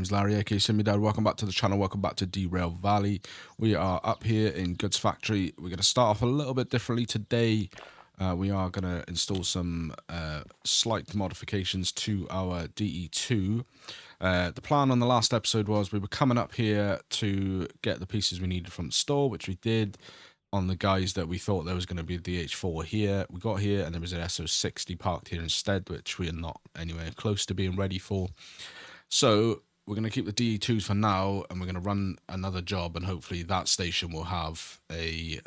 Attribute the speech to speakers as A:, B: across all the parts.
A: is Larry, aka Simmy Dad. Welcome back to the channel. Welcome back to Derail Valley. We are up here in Goods Factory. We're going to start off a little bit differently today. We are going to install some slight modifications to our DE2. The plan on the last episode was we were coming up here to get the pieces we needed from the store, which we did on the guys that we thought there was going to be a DH4 here. We got here and there was an SO60 parked here instead, which we are not anywhere close to being ready for. So we're going to keep the DE2s for now, and we're going to run another job, and hopefully that station will have a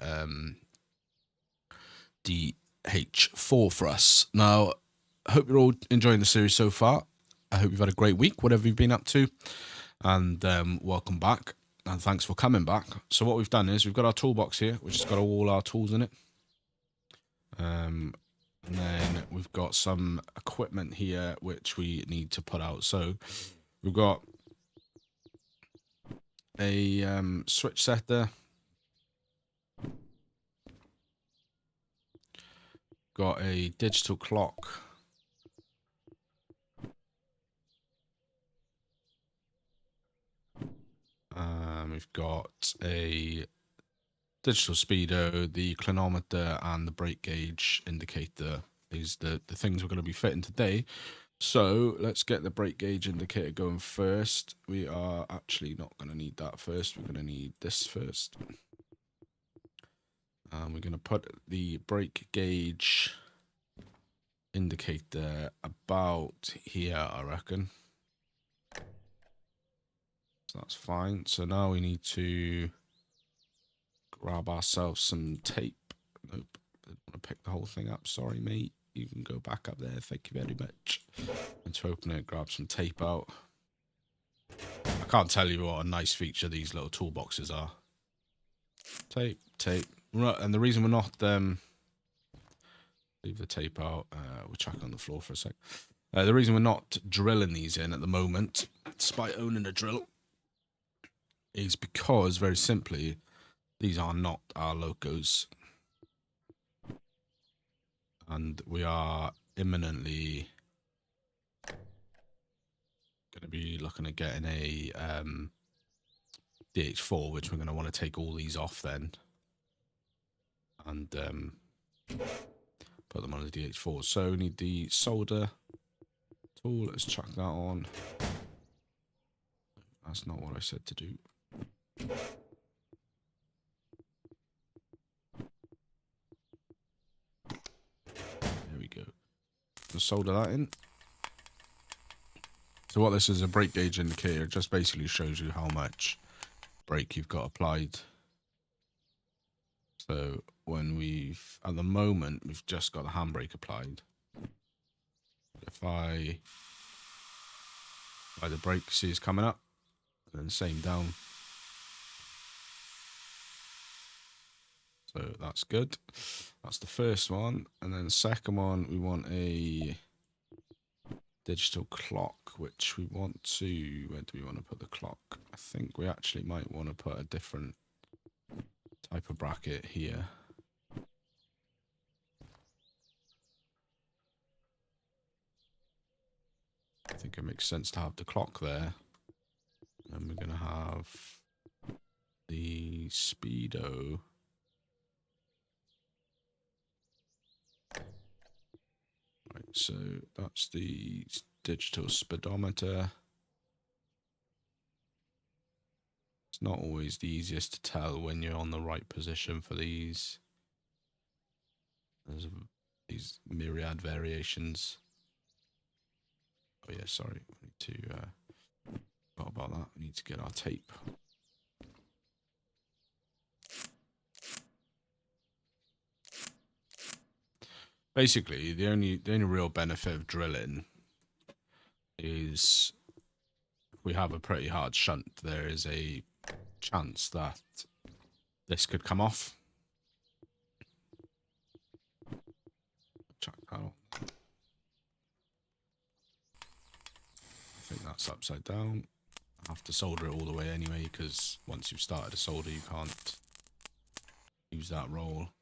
A: DH4 for us. Now, I hope you're all enjoying the series so far. I hope you've had a great week, whatever you've been up to, and welcome back. And thanks for coming back. So what we've done is we've got our toolbox here, which has got all our tools in it. And then we've got some equipment here, which we need to put out. So we've got a switch setter. Got a digital clock. We've got a digital speedo, the clinometer, and the brake gauge indicator. These are the things we're going to be fitting today. So let's get the brake gauge indicator going first. We are actually not going to need that first. We're going to need this first. And we're going to put the brake gauge indicator about here, I reckon. So that's fine. So now we need to grab ourselves some tape. Nope, I didn't want to pick the whole thing up. Sorry, mate. You can go back up there. Thank you very much. And to open it, grab some tape out. I can't tell you what a nice feature these little toolboxes are. Tape, tape. Right, and the reason we're not leave the tape out. We'll chuck it on the floor for a sec. The reason we're not drilling these in at the moment, despite owning a drill, is because, very simply, these are not our Locos. And we are imminently going to be looking at getting a DH4, which we're going to want to take all these off then. And put them on the DH4. So we need the solder tool. Let's chuck that on. That's not what I said to do. There we go. Let's solder that in. So what this is, a brake gauge indicator. It just basically shows you how much brake you've got applied. So when at the moment, we've just got a handbrake applied. If the brake, see, is coming up, and then same down. So that's good. That's the first one. And then the second one, we want a digital clock, which we want to, where do we want to put the clock? I think we actually might want to put a different type of bracket here. I think it makes sense to have the clock there. And we're going to have the speedo. Right, so that's the digital speedometer. It's not always the easiest to tell when you're on the right position for these. There's these myriad variations. Oh yeah, sorry. We need to, what about that? We need to get our tape. Basically, the only real benefit of drilling is if we have a pretty hard shunt, there is a chance that this could come off. Chuck that on. I think that's upside down. I have to solder it all the way anyway, because once you've started a solder, you can't use that roll.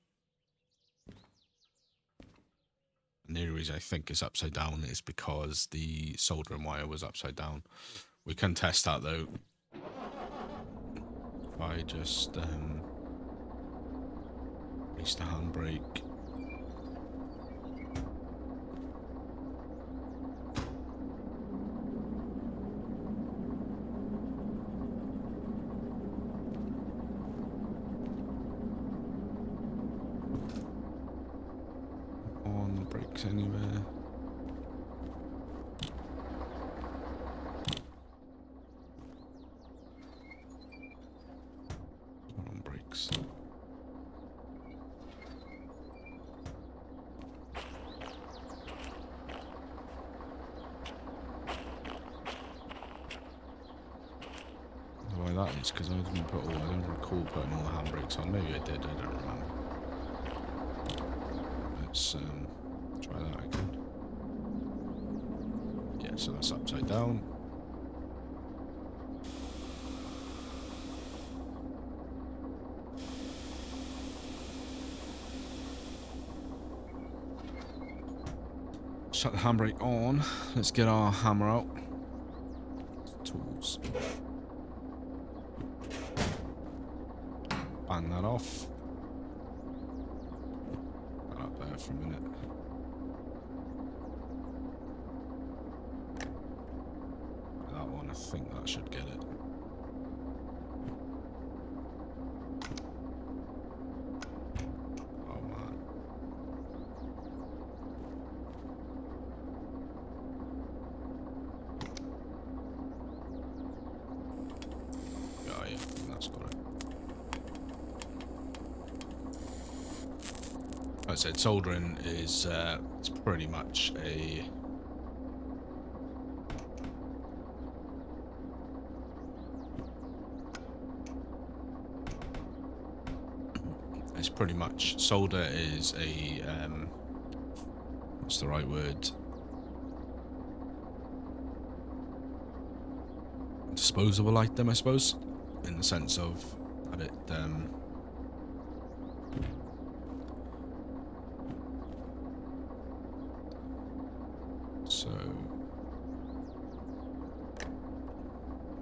A: And the only reason I think it's upside down is because the soldering wire was upside down. We can test that though. If I just release the handbrake. On brakes anywhere. On brakes. Why that is because I didn't put all. I don't recall putting all the handbrakes on. Maybe I did. I don't remember. Let's try that again. Yeah, so that's upside down. Shut the handbrake on. Let's get our hammer out. Tools. Bang that off. Put that up there for a minute. That one, I think that should get it. Oh man. Oh yeah, that's got it. Like I said, soldering is it's pretty much a solder is a what's the right word? Disposable item, I suppose, in the sense of that it so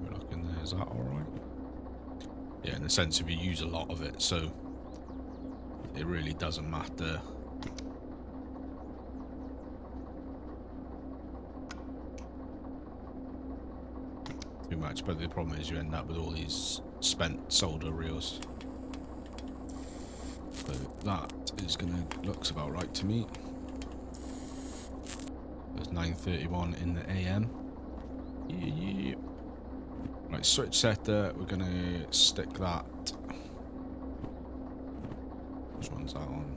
A: we're looking there. Is that all right? Yeah, in the sense if you use a lot of it, so it really doesn't matter. Too much, but the problem is you end up with all these spent solder reels. So that is looks about right to me. There's 9:31 in the AM. Yeah. Right, switch setter. We're gonna stick that. Which one's that on?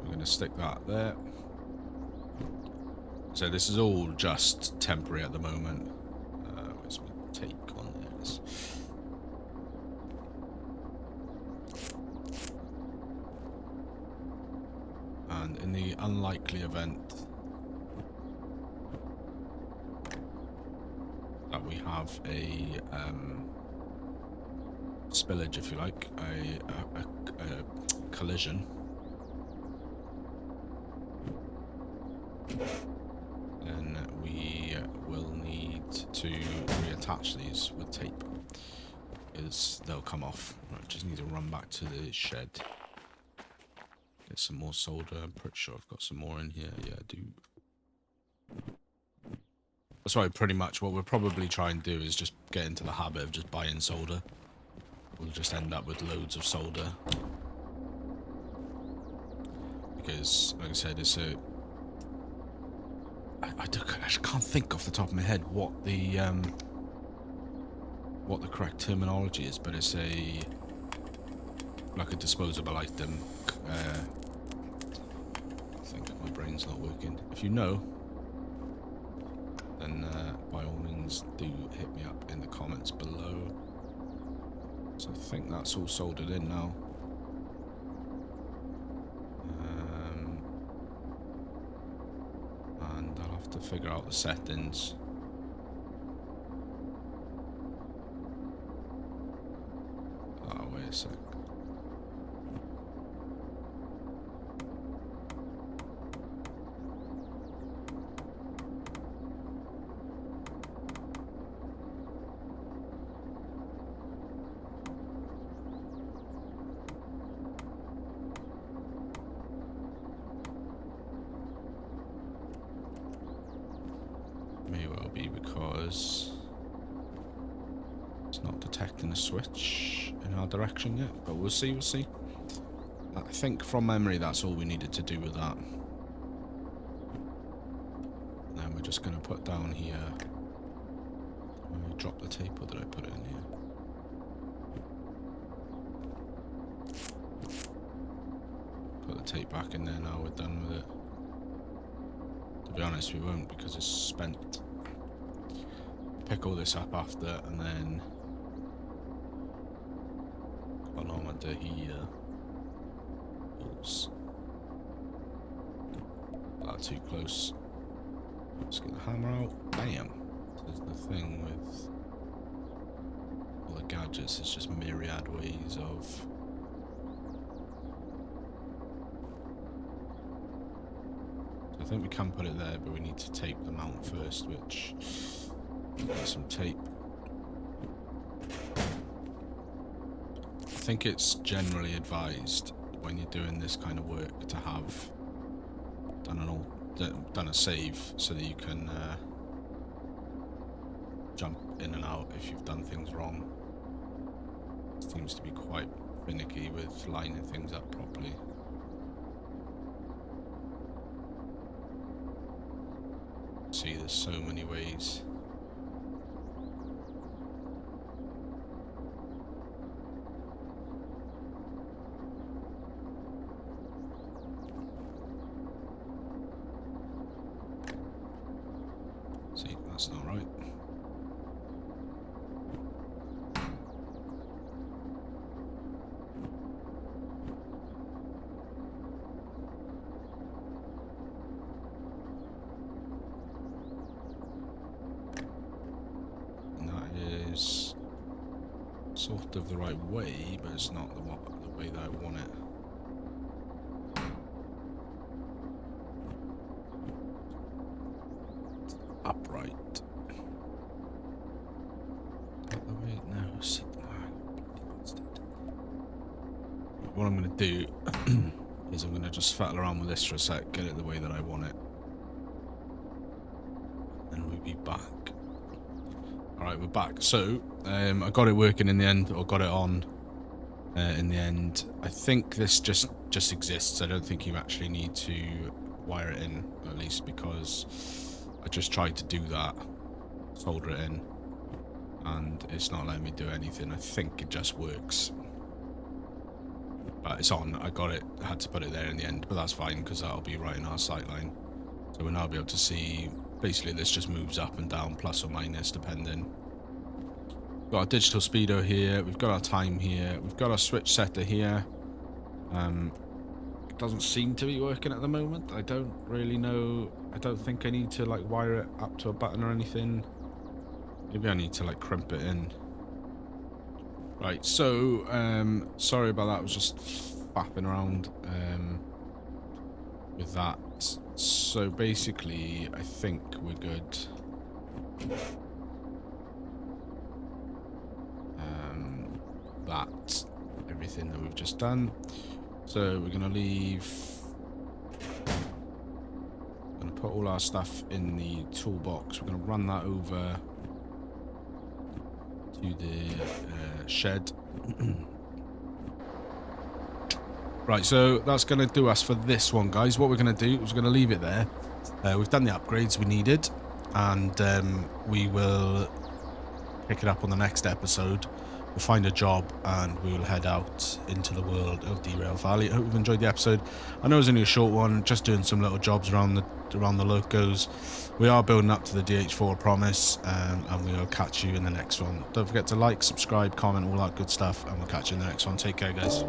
A: We're gonna stick that there. So this is all just temporary at the moment. Where's my take on this? And in the unlikely event that we have a spillage, if you like, a collision, then we will need to reattach these with tape, because they'll come off. Right, just need to run back to the shed, get some more solder. I'm pretty sure I've got some more in here. Yeah, I do. That's why pretty much what we'll probably try and do is just get into the habit of just buying solder. We'll just end up with loads of solder. Because, like I said, it's a... I just can't think off the top of my head what the correct terminology is, but it's like a disposable item. I think my brain's not working. If you know, then by all means do hit me up in the comments below. So I think that's all soldered in now. And I'll have to figure out the settings. Oh, wait a sec. because it's not detecting a switch in our direction yet, but we'll see, I think from memory that's all we needed to do with that. And then we're just going to put down here, I drop the tape, or did I put it in here? Put the tape back in there now, we're done with it. To be honest, we won't because it's spent. Pick all this up after, and then come on under here. Oops. Not too close. Let's get the hammer out. Bam! There's the thing with all the gadgets, it's just myriad ways of I think we can put it there, but we need to tape the mount first, which get some tape. I think it's generally advised when you're doing this kind of work to have done a save so that you can jump in and out if you've done things wrong. It seems to be quite finicky with lining things up properly. See, there's so many ways. See, that's not right. Is sort of the right way, but it's not the way that I want it. Upright. Get the way no, sit. What I'm going to do is I'm going to just fattle around with this for a sec, get it the way that I want it, and we'll be back. Alright, we're back. So, I got it working in the end, or got it on in the end. I think this just exists. I don't think you actually need to wire it in, at least, because I just tried to do that, solder it in, and it's not letting me do anything. I think it just works. But it's on. I got it. I had to put it there in the end, but that's fine, because that'll be right in our sight line. So we'll now be able to see. Basically, this just moves up and down, plus or minus, depending. Got our digital speedo here. We've got our time here. We've got our switch setter here. It doesn't seem to be working at the moment. I don't really know. I don't think I need to like wire it up to a button or anything. Maybe I need to like crimp it in. Right. So, sorry about that. I was just faffing around with that. So basically, I think we're good. That everything that we've just done. So we're gonna leave. Gonna put all our stuff in the toolbox. We're gonna run that over to the shed. Right, so that's going to do us for this one, guys. What we're going to do is we're going to leave it there. We've done the upgrades we needed, and we will pick it up on the next episode. We'll find a job, and we will head out into the world of Derail Valley. I hope you've enjoyed the episode. I know it was only a short one, just doing some little jobs around the locos. We are building up to the DH4, I promise, and we will catch you in the next one. Don't forget to like, subscribe, comment, all that good stuff, and we'll catch you in the next one. Take care, guys.